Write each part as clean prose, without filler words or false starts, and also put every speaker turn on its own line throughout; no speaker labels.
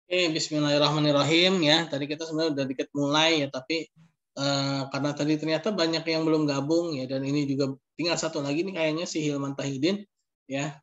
Bismillahirrahmanirrahim ya. Tadi kita sebenarnya udah dikit mulai ya, tapi karena tadi ternyata banyak yang belum gabung ya, dan ini juga tinggal satu lagi nih kayaknya si Hilman Tahidin ya.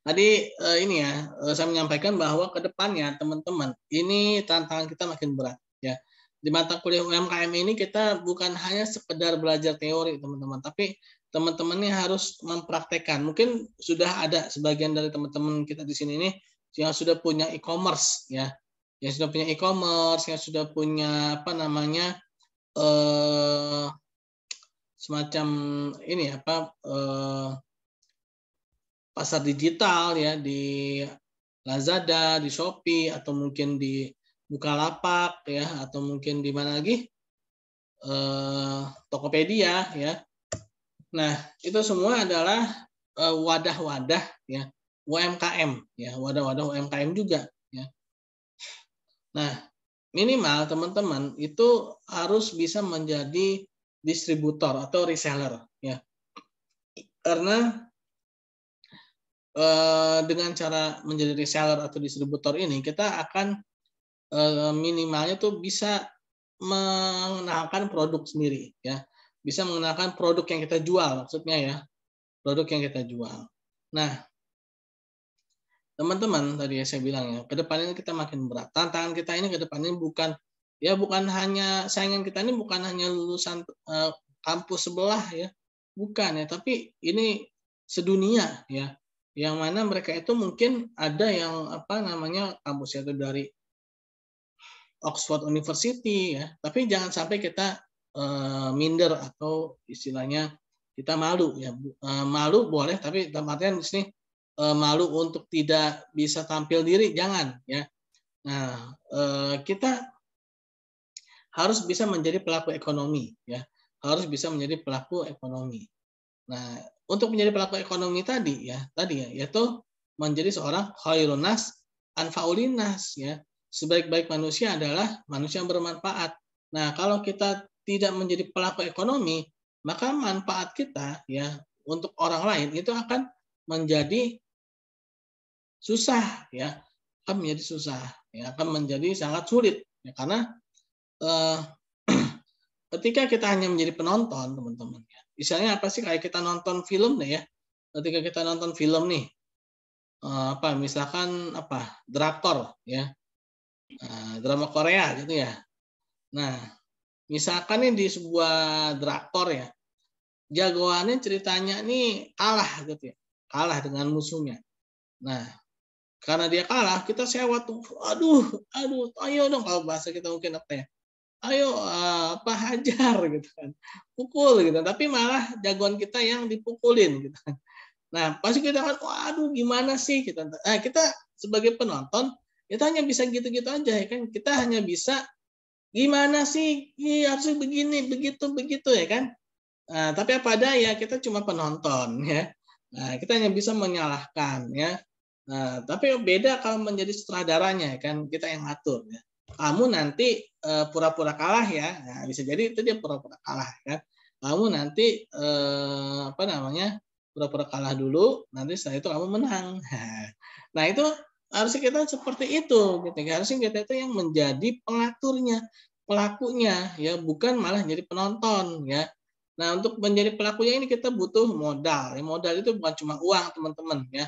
Tadi ini ya, saya menyampaikan bahwa ke depannya teman-teman, ini tantangan kita makin berat ya. Di mata kuliah UMKM ini kita bukan hanya sekedar belajar teori teman-teman, tapi teman-teman ini harus mempraktekkan. Mungkin sudah ada sebagian dari teman-teman kita di sini nih yang sudah punya e-commerce ya, yang sudah punya e-commerce, yang sudah punya apa namanya semacam ini apa pasar digital ya di Lazada, di Shopee, atau mungkin di Bukalapak ya, atau mungkin di mana lagi Tokopedia ya. Nah itu semua adalah wadah-wadah ya UMKM ya, wadah-wadah UMKM juga ya. Nah minimal teman-teman itu harus bisa menjadi distributor atau reseller ya, karena dengan cara menjadi reseller atau distributor ini kita akan minimalnya tuh bisa mengenalkan produk sendiri ya, bisa mengenalkan produk yang kita jual maksudnya ya, produk yang kita jual. Nah teman-teman tadi ya saya bilang ya, ke depan ini kita makin berat. Tantangan kita ini ke depan ini bukan hanya saingan kita ini bukan hanya lulusan kampus sebelah ya, bukan ya, tapi ini sedunia ya, yang mana mereka itu mungkin ada yang apa namanya kampusnya itu dari Oxford University ya, tapi jangan sampai kita minder atau istilahnya kita malu ya. Malu boleh, tapi dalam artian di sini malu untuk tidak bisa tampil diri jangan ya. Nah kita harus bisa menjadi pelaku ekonomi ya, harus bisa menjadi pelaku ekonomi. Nah, untuk menjadi pelaku ekonomi tadi ya, yaitu menjadi seorang khairun nas anfaulin nas ya. Sebaik-baik manusia adalah manusia yang bermanfaat. Nah, kalau kita tidak menjadi pelaku ekonomi, maka manfaat kita ya untuk orang lain itu akan menjadi susah ya, akan menjadi susah ya, akan menjadi sangat sulit ya, karena eh, ketika kita hanya menjadi penonton, teman-teman ya. Misalnya apa sih, kayak kita nonton film deh ya. Ketika kita nonton film nih, apa misalkan apa drakor ya, drama Korea gitu ya. Nah, misalkan nih di sebuah drakor ya, jagoannya ceritanya nih kalah gitu ya, kalah dengan musuhnya. Nah, karena dia kalah, kita sewa tuh, aduh, ayo dong, kalau bahasa kita mungkin apa ya, ayo apa hajar gitu kan, pukul gitu, tapi malah jagoan kita yang dipukulin gitu kan. Nah pasti kita kan waduh gimana sih kita, kita sebagai penonton kita hanya bisa gitu-gitu aja ya kan, kita hanya bisa gimana sih harusnya begini begitu begitu ya kan. Nah, tapi apa daya kita cuma penonton ya. Nah, kita hanya bisa menyalahkan ya. Nah, tapi beda kalau menjadi sutradaranya kan, kita yang ngatur ya. Kamu nanti pura-pura kalah ya. Nah, bisa jadi itu dia pura-pura kalah kan. Kamu nanti apa namanya? Pura-pura kalah dulu, nanti setelah itu kamu menang. Nah, itu harusnya kita seperti itu gitu. Harusnya kita itu yang menjadi pengaturnya, pelakunya ya, bukan malah jadi penonton ya. Nah, untuk menjadi pelakunya ini kita butuh modal. Ya, modal itu bukan cuma uang, teman-teman ya.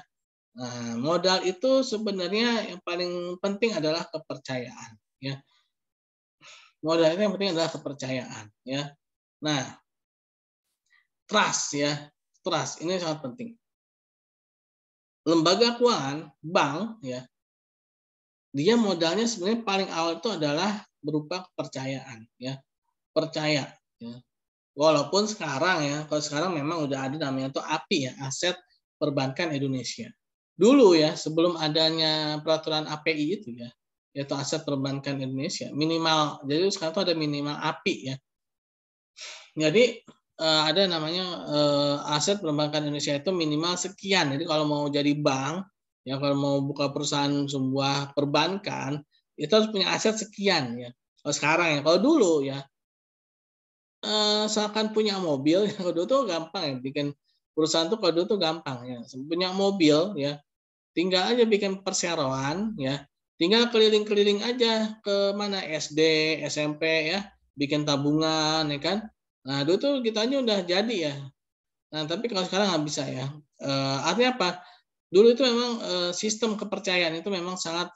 Nah, modal itu sebenarnya yang paling penting adalah kepercayaan ya. Modal itu yang penting adalah kepercayaan ya. Nah, trust ya. Trust ini sangat penting. Lembaga keuangan, bank ya, dia modalnya sebenarnya paling awal itu adalah berupa kepercayaan ya. Percaya ya. Walaupun sekarang ya, kalau sekarang memang udah ada namanya tuh API ya, Aset Perbankan Indonesia. Dulu ya, sebelum adanya peraturan API itu ya, yaitu Aset Perbankan Indonesia, minimal, jadi sekarang tuh ada minimal API ya. Jadi ada namanya Aset Perbankan Indonesia itu minimal sekian. Jadi kalau mau jadi bank, ya kalau mau buka perusahaan sebuah perbankan, itu harus punya aset sekian ya. Kalau sekarang ya, kalau dulu ya, seakan punya mobil, kalau dulu tuh gampang ya, bikin perusahaan tuh kalau dulu tuh gampang ya, punya mobil ya, tinggal aja bikin perseroan ya, Tinggal keliling-keliling aja ke mana SD, SMP ya, bikin tabungan ya kan. Nah, dulu tuh kita aja udah jadi ya. Nah, tapi kalau sekarang nggak bisa ya. Artinya apa? Dulu itu memang sistem kepercayaan itu memang sangat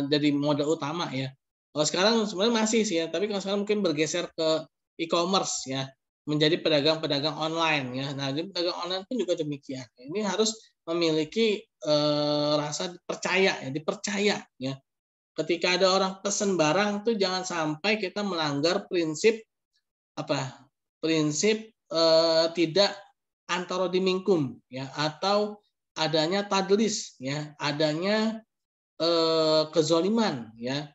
jadi modal utama ya. Kalau sekarang sebenarnya masih sih ya, tapi kalau sekarang mungkin bergeser ke e-commerce ya, menjadi pedagang-pedagang online ya. Nah, di pedagang online pun juga demikian. Ini harus memiliki rasa percaya ya, dipercaya ya. Ketika ada orang pesen barang tuh jangan sampai kita melanggar prinsip apa? Prinsip tidak antara dimingkum ya, atau adanya tadlis ya, adanya kezoliman ya.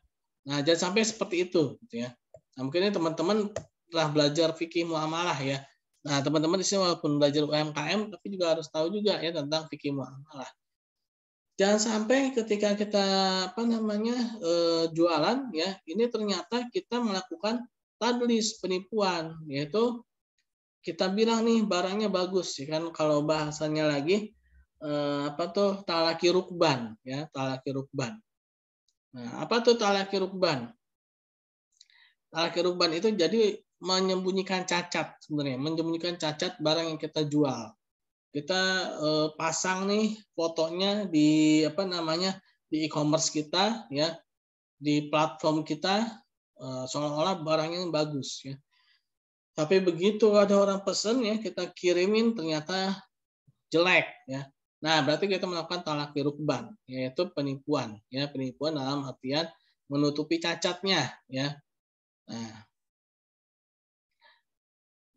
Nah, jangan sampai seperti itu gitu ya. Nah, mungkin ini teman-teman telah belajar fikih muamalah ya. Nah, teman-teman di sini walaupun belajar UMKM tapi juga harus tahu juga ya tentang fikih muamalah. Jangan sampai ketika kita jualan ya, ini ternyata kita melakukan tadlis, penipuan, yaitu kita bilang nih barangnya bagus ya kan, kalau bahasanya lagi talaki rukban ya, talaki rukban. Nah, apa tuh talaki rukban? Talaki rukban itu jadi menyembunyikan cacat sebenarnya, menyembunyikan cacat barang yang kita jual. Kita pasang nih fotonya di di e-commerce kita ya, di platform kita seolah-olah barangnya bagus ya. Tapi begitu ada orang pesen ya, kita kirimin ternyata jelek ya. Nah, berarti kita melakukan talaki rukban, yaitu penipuan ya, penipuan dalam artian menutupi cacatnya ya. Nah,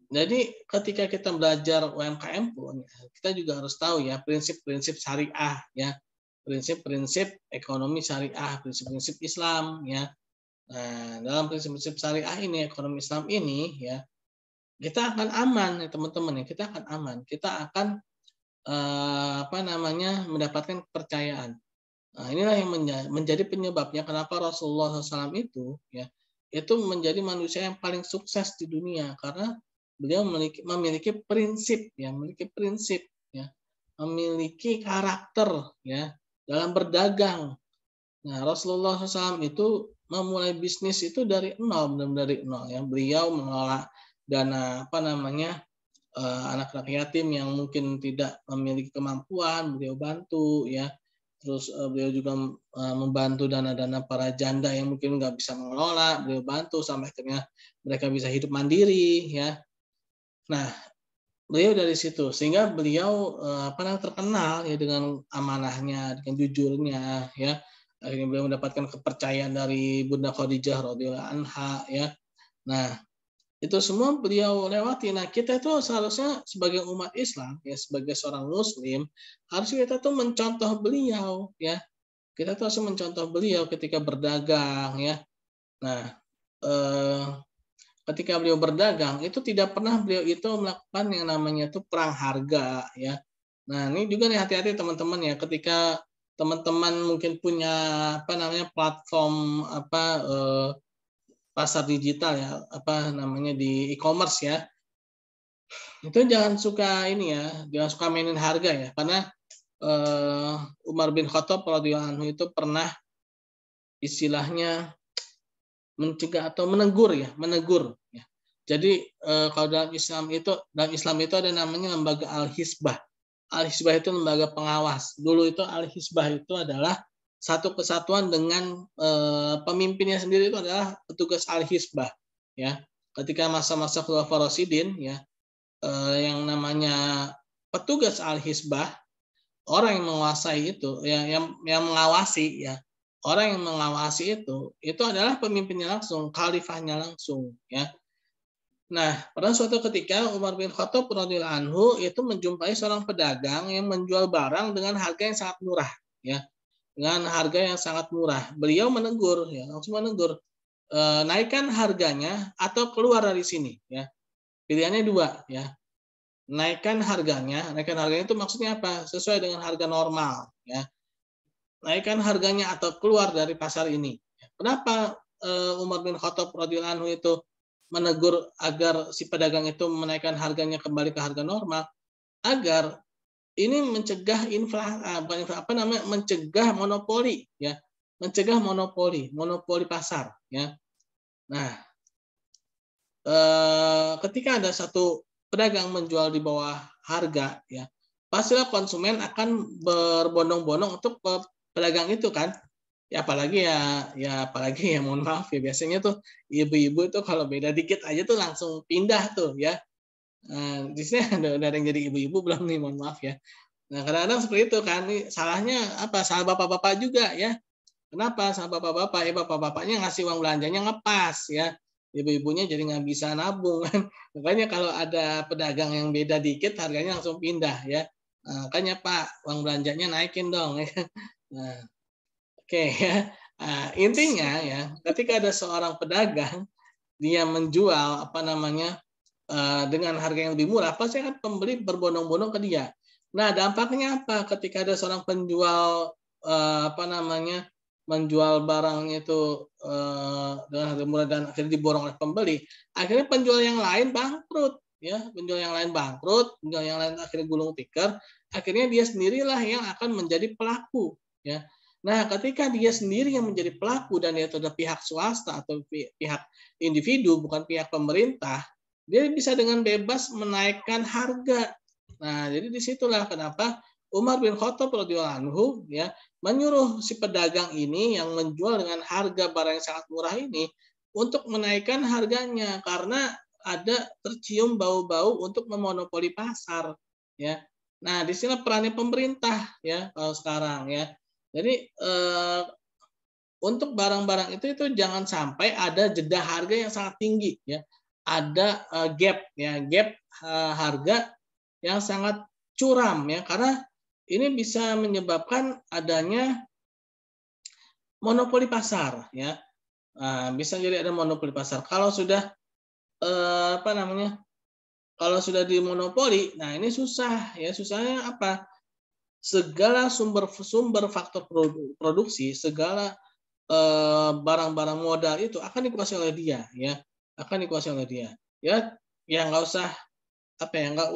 jadi ketika kita belajar UMKM pun kita juga harus tahu ya prinsip-prinsip syariah ya, prinsip-prinsip ekonomi syariah, prinsip-prinsip Islam ya. Nah, dalam prinsip-prinsip syariah ini, ekonomi Islam ini ya, kita akan aman ya teman-teman ya, kita akan aman. Kita akan mendapatkan kepercayaan. Nah, inilah yang menjadi penyebabnya kenapa Rasulullah SAW itu ya, itu menjadi manusia yang paling sukses di dunia karena beliau memiliki prinsip ya, memiliki karakter ya dalam berdagang. Nah, Rasulullah SAW itu memulai bisnis itu dari nol, dari nol ya. Beliau mengelola dana anak-anak yatim yang mungkin tidak memiliki kemampuan, beliau bantu ya. Terus beliau juga membantu dana-dana para janda yang mungkin nggak bisa mengelola, beliau bantu sampai akhirnya mereka bisa hidup mandiri ya. Nah, beliau dari situ sehingga beliau terkenal ya dengan amanahnya, dengan jujurnya ya. Akhirnya beliau mendapatkan kepercayaan dari Bunda Khadijah radhiyallahu anha ya. Nah, itu semua beliau lewati. Nah, kita itu seharusnya sebagai umat Islam ya, sebagai seorang muslim, harusnya kita tuh mencontoh beliau ya. Kita tuh harus mencontoh beliau ketika berdagang ya. Nah, ketika beliau berdagang itu tidak pernah beliau itu melakukan yang namanya itu perang harga ya. Nah, ini juga nih hati-hati teman-teman ya, ketika teman-teman mungkin punya platform pasar digital ya, di e-commerce ya. Itu jangan suka jangan suka mainin harga ya, karena Umar bin Khattab radhiyallahu anhu itu pernah istilahnya mencegah atau menegur ya. Jadi kalau dalam Islam itu ada namanya lembaga Al-Hisbah. Al-Hisbah itu lembaga pengawas. Dulu itu Al-Hisbah itu adalah satu kesatuan dengan pemimpinnya sendiri itu adalah petugas Al-Hisbah ya. Ketika masa-masa Khulafaur Rasyidin ya, yang namanya petugas Al-Hisbah, orang yang menguasai itu yang mengawasi ya. Orang yang mengawasi itu adalah pemimpinnya langsung, khalifahnya langsung ya. Nah, pada suatu ketika Umar bin Khattab radhiyallahu anhu itu menjumpai seorang pedagang yang menjual barang dengan harga yang sangat murah ya. Dengan harga yang sangat murah. Beliau menegur ya, langsung menegur, naikkan harganya atau keluar dari sini ya. Pilihannya dua ya. Naikkan harganya itu maksudnya apa? Sesuai dengan harga normal ya. Naikkan harganya atau keluar dari pasar ini. Kenapa Umar bin Khattab radhiyallahu anhu itu menegur agar si pedagang itu menaikkan harganya kembali ke harga normal? Agar ini mencegah mencegah monopoli ya. mencegah monopoli pasar, ya. Nah, ketika ada satu pedagang menjual di bawah harga, ya, pastilah konsumen akan berbondong-bondong untuk pedagang itu kan. Apalagi ya mohon maaf ya, biasanya tuh ibu-ibu itu kalau beda dikit aja tuh langsung pindah tuh ya. Di sini ada yang jadi ibu-ibu belum nih, mohon maaf ya. Nah, kadang-kadang seperti itu kan, nih salahnya apa? Salah bapak-bapak juga ya. Kenapa? Salah bapak-bapak? Ya bapak-bapaknya ngasih uang belanjanya ngepas ya. Ibu-ibunya jadi nggak bisa nabung kan. Makanya kalau ada pedagang yang beda dikit harganya langsung pindah ya. Makanya Pak, uang belanjanya naikin dong ya. Nah, oke ya. Intinya ya, ketika ada seorang pedagang dia menjual dengan harga yang lebih murah, pasti akan pembeli berbondong-bondong ke dia. Nah, dampaknya apa? Ketika ada seorang penjual menjual barangnya itu dengan harga murah dan akhirnya diborong oleh pembeli, akhirnya penjual yang lain bangkrut, ya, penjual yang lain bangkrut, penjual yang lain akhirnya gulung tikar, akhirnya dia sendirilah yang akan menjadi pelaku, ya. Nah, ketika dia sendiri yang menjadi pelaku dan dia itu adalah pihak swasta atau pihak individu, bukan pihak pemerintah, dia bisa dengan bebas menaikkan harga. Nah, jadi disitulah kenapa Umar bin Khattab radhiyallahu anhu ya menyuruh si pedagang ini yang menjual dengan harga barang yang sangat murah ini untuk menaikkan harganya karena ada tercium bau-bau untuk memonopoli pasar ya. Nah, di sini perannya pemerintah ya kalau sekarang ya. Jadi untuk barang-barang itu jangan sampai ada jeda harga yang sangat tinggi ya. Ada gap harga yang sangat curam ya karena ini bisa menyebabkan adanya monopoli pasar ya. Bisa jadi ada monopoli pasar. Kalau sudah kalau sudah dimonopoli, nah ini susah ya. Susahnya apa? Segala sumber faktor produksi, segala barang-barang modal itu akan dikuasai oleh dia ya, akan dikuasai oleh dia ya. Nggak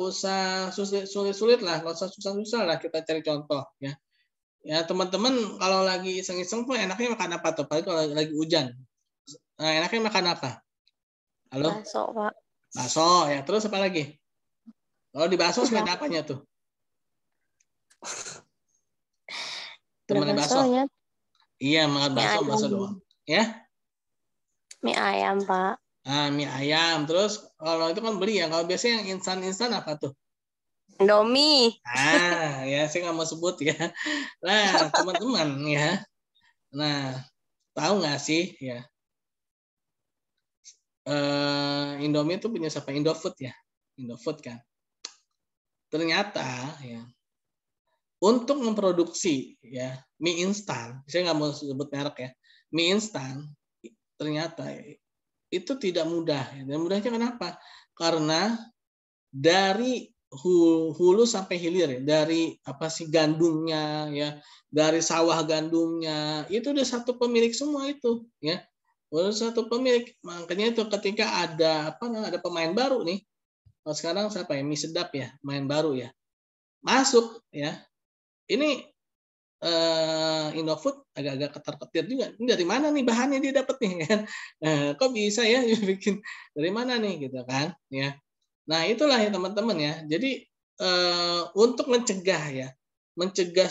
usah sulit-sulit lah, nggak usah susah-susah lah, kita cari contoh ya. Ya teman-teman kalau lagi iseng-iseng tuh enaknya makan apa tuh? Paling kalau lagi hujan, nah enaknya makan apa? Halo?
Bakso, Pak.
Bakso ya, terus apa lagi? Kalau di bakso selain apanya tuh? Temannya bakso? Iya, makan bakso doang. Ya?
Mie ayam, Pak.
Mie ayam. Terus kalau itu kan beli ya. Kalau biasanya yang instan-instan apa tuh?
Indomie.
Ya saya nggak mau sebut ya. Nah, teman-teman ya. Nah, tahu nggak sih ya? Indomie itu punya siapa? Indofood ya. Indofood kan. Ternyata ya untuk memproduksi ya mie instan, saya nggak mau sebut merek ya, mie instan ternyata itu tidak mudah. Dan mudahnya kenapa? Karena dari hulu sampai hilir, dari gandumnya ya, dari sawah gandumnya itu udah satu pemilik semua itu ya, udah satu pemilik. Makanya itu ketika ada pemain baru nih, sekarang siapa ya, mie sedap ya, pemain baru ya masuk ya, ini Indofood agak-agak ketar-ketir juga. Ini dari mana nih bahannya dia dapat nih kan? Kok bisa ya bikin dari mana nih gitu kan? Ya. Nah itulah ya teman-teman ya. Jadi untuk mencegah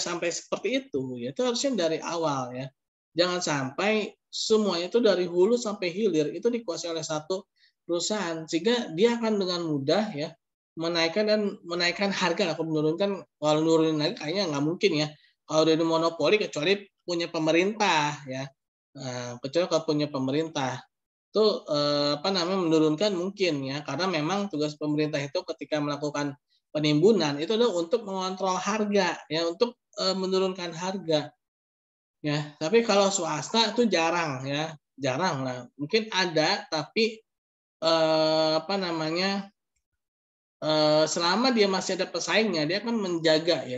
sampai seperti itu, ya itu harusnya dari awal ya. Jangan sampai semuanya itu dari hulu sampai hilir itu dikuasai oleh satu perusahaan sehingga dia akan dengan mudah ya menaikkan harga atau menurunkan. Kalau nurunin lagi kayaknya nggak mungkin ya. Kalau dari monopoli kecuali punya pemerintah ya, kecuali kalau punya pemerintah itu menurunkan mungkin ya, karena memang tugas pemerintah itu ketika melakukan penimbunan itu adalah untuk mengontrol harga ya, untuk menurunkan harga ya. Tapi kalau swasta itu jarang ya, jarang lah. Mungkin ada tapi selama dia masih ada pesaingnya, dia akan menjaga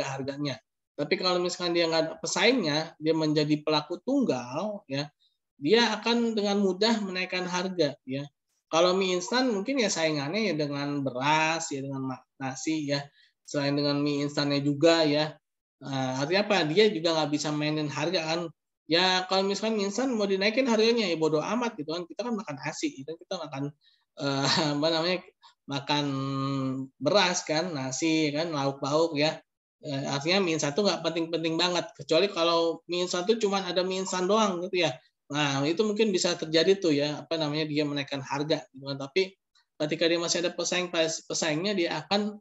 harganya. Tapi kalau misalkan dia nggak ada pesaingnya, dia menjadi pelaku tunggal, ya, dia akan dengan mudah menaikkan harga, ya. Kalau mie instan mungkin ya saingannya ya dengan beras, ya dengan nasi, ya. Selain dengan mie instannya juga, ya. Artinya apa? Dia juga nggak bisa mainin harga kan. Ya kalau misalkan mie instan mau dinaikin harganya ya bodo amat gitu kan. Kita kan makan nasi, gitu. Kita makan apa namanya, makan beras kan, nasi kan, lauk-lauk ya. Artinya mie instan itu nggak penting-penting banget. Kecuali kalau mie instan itu cuma ada mie instan doang gitu ya. Nah itu mungkin bisa terjadi tuh ya, apa namanya, dia menaikkan harga gitu kan. Tapi ketika dia masih ada pesaingnya, dia akan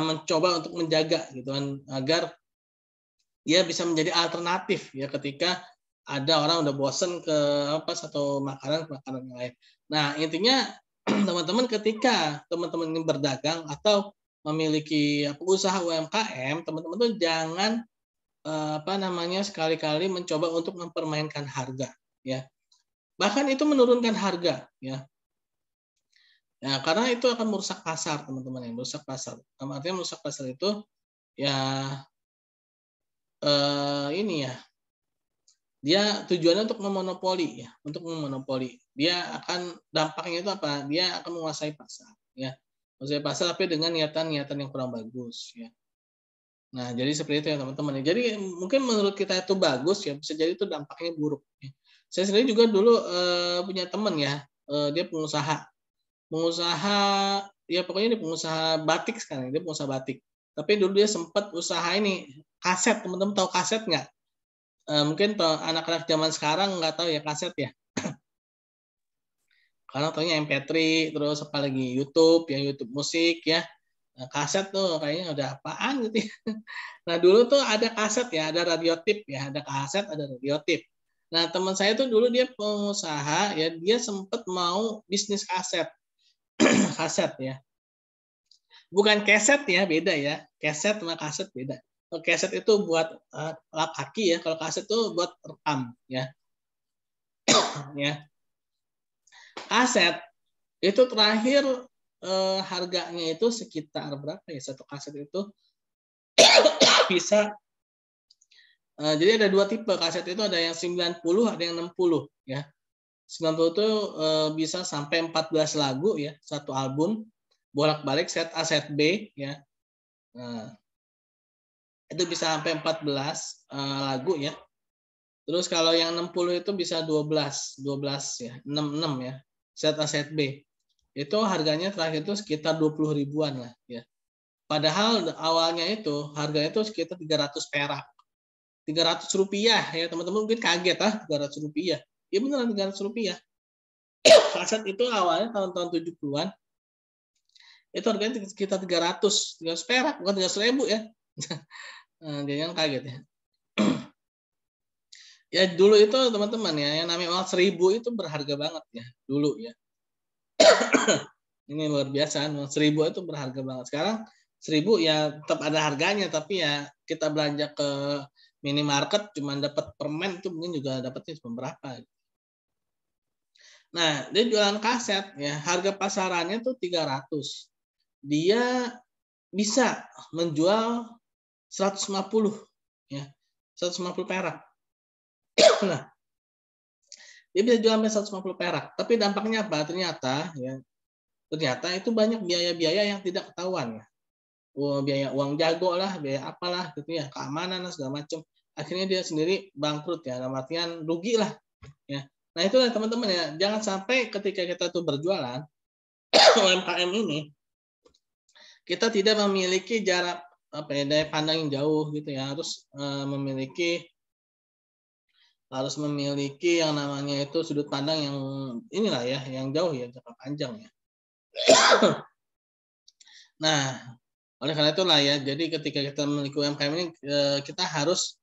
mencoba untuk menjaga gitu kan, agar dia bisa menjadi alternatif ya ketika ada orang udah bosen ke satu makanan yang lain. Nah intinya teman-teman, ketika teman-teman ingin berdagang atau memiliki usaha UMKM, teman-teman tuh jangan sekali-kali mencoba untuk mempermainkan harga ya. Bahkan itu menurunkan harga ya. Ya, karena itu akan merusak pasar, teman-teman, yang merusak pasar. Artinya merusak pasar itu ya ini ya, dia tujuannya untuk memonopoli ya, untuk memonopoli. Dia akan dampaknya itu apa? Dia akan menguasai pasar ya. Menguasai pasar tapi dengan niatan-niatan yang kurang bagus ya. Nah, jadi seperti itu ya teman-teman. Jadi mungkin menurut kita itu bagus ya, bisa jadi itu dampaknya buruk ya. Saya sendiri juga dulu punya teman ya, dia pengusaha ya, pokoknya dia pengusaha batik sekarang, dia pengusaha batik. Tapi dulu dia sempat usaha ini kaset, teman-teman tahu kaset nggak? Mungkin anak-anak zaman sekarang nggak tahu ya kaset ya. Karena taunya MP3, terus apalagi YouTube ya, YouTube musik ya. Nah, kaset tuh kayaknya udah apaan gitu ya. Nah dulu tuh ada kaset ya, ada radio tip ya, ada kaset, ada radio tip. Nah teman saya tuh dulu dia pengusaha ya, dia sempat mau bisnis kaset, kaset ya. Bukan keset ya, beda ya. Keset sama kaset beda. Kalau keset itu buat lap kaki ya, kalau kaset itu buat rekam ya. Ya. Kaset itu terakhir harganya itu sekitar berapa ya? Satu kaset itu bisa jadi ada dua tipe kaset itu, ada yang 90, ada yang 60 ya. 90 itu bisa sampai 14 lagu ya, satu album. Bolak-balik set A set B ya. Nah, itu bisa sampai 14 lagu ya. Terus kalau yang 60 itu bisa 12 ya, 66 ya. Set A set B. Itu harganya terakhir itu sekitar 20 ribuan lah ya. Padahal awalnya itu harganya itu sekitar 300 perak. 300 rupiah ya, teman-teman mungkin kaget 300 rupiah. Ya beneran 300 rupiah. Kaset itu awalnya tahun-tahun 70-an. Itu harganya sekitar 300 perak, bukan 300 ribu ya. Dia yang kaget ya. Ya dulu itu teman-teman ya, yang namanya uang 1000 itu berharga banget ya dulu ya. Ini luar biasa, uang 1000 itu berharga banget. Sekarang 1000 ya tetap ada harganya, tapi ya kita belanja ke minimarket cuma dapat permen itu mungkin juga dapatnya cuma berapa. Nah, dia jualan kaset ya, harga pasarannya tuh 300. Dia bisa menjual 150 ya. 150 perak. Nah, dia bisa jual sampai 150 perak. Tapi dampaknya apa? Ternyata itu banyak biaya-biaya yang tidak ketahuan ya. Biaya uang jago lah, biaya apalah gitu ya, keamanan lah segala macam. Akhirnya dia sendiri bangkrut ya, dalam artian rugi lah ya. Nah itulah teman-teman ya, jangan sampai ketika kita tuh berjualan UMKM ini, kita tidak memiliki jarak daya pandang yang jauh gitu ya, harus memiliki yang namanya itu sudut pandang yang inilah ya, yang jauh ya, jangka panjang ya. Nah, oleh karena itulah ya, jadi ketika kita memiliki UMKM ini kita harus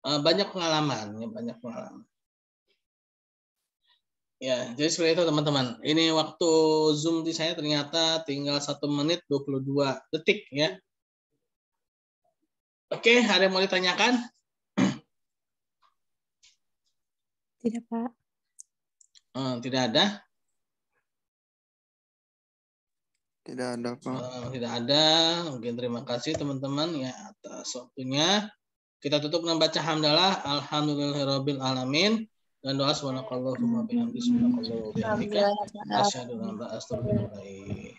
banyak pengalaman ya, banyak pengalaman. Ya, jadi seperti itu teman-teman. Ini waktu Zoom di saya ternyata tinggal 1 menit 22 detik ya. Oke, ada yang mau ditanyakan?
Tidak, Pak.
Tidak ada?
Tidak ada, Pak.
Tidak ada. Mungkin terima kasih teman-teman ya atas waktunya. Kita tutup dengan baca hamdalah. Alhamdulillahirabbil alamin. Dan doa subhanakallahumma bihamdika subhanakallahumma bihamdika asyhadu an la ilaha illa anta astaghfiruka wa atubu ilaik.